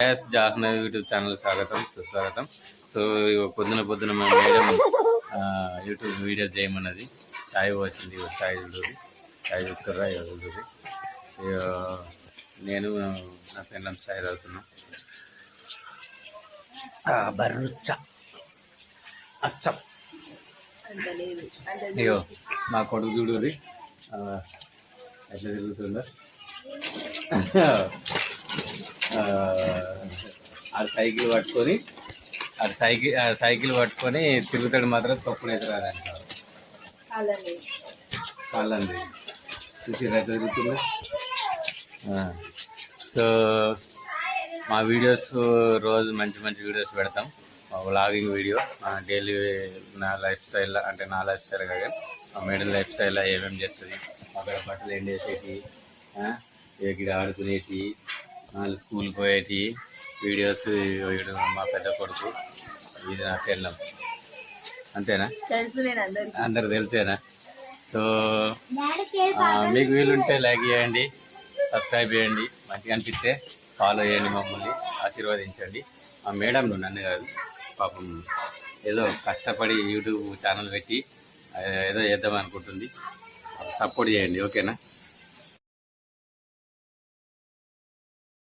Yes Jahnavi YouTube channel స్వాగతం సుస్వాగతం. So పొద్దున మా మేడం యూట్యూబ్ వీడియో చేయమన్నది. ఛాయ్ వచ్చింది, ఛాయ్ చూడదు, ఛాయ్ చూస్తారా చూడదు. నేను నా పిల్లల ఛాయ్ తాగుతున్నాం. బర్రుచ్చ అచ్చం. అయ్యో మా కొడుకు చూడుది ఎట్లా తిరుగుతుందో. ఆ సైకిల్ పట్టుకొని తిరుగుతాడు, మాత్రం తప్పుడు ఎదురాదంట. కాళ్ళండి చూసి ఎట్లా తిరుగుతుందో. సో మా వీడియోస్ రోజు మంచి మంచి వీడియోస్ పెడతాం. వ్లాగింగ్ వీడియో, డైలీ నా లైఫ్ స్టైల్, అంటే నా లైఫ్ స్టైల్ కాదు, మా మేడం లైఫ్ స్టైల్లో ఏమేమి చేస్తుంది, అక్కడ బట్టలు ఎండేసేటి, ఇక్కడ ఆడుకునేటి, వాళ్ళు స్కూల్కి పోయేటి వీడియోస్. వీడు మా పెద్ద కొడుకు, ఇది నా పెళ్ళం. అంతేనా? అందరు తెలిసేనా? సో మీకు వీలుంటే లైక్ చేయండి, సబ్స్క్రైబ్ చేయండి, మంచిగా అనిపిస్తే ఫాలో చేయండి, మమ్మల్ని ఆశీర్వదించండి. మా మేడం నన్ను కాదు, పాపం ఏదో కష్టపడి యూట్యూబ్ ఛానల్ పెట్టి ఏదో చేద్దాం అనుకుంటుంది. సపోర్ట్ చేయండి, ఓకేనా?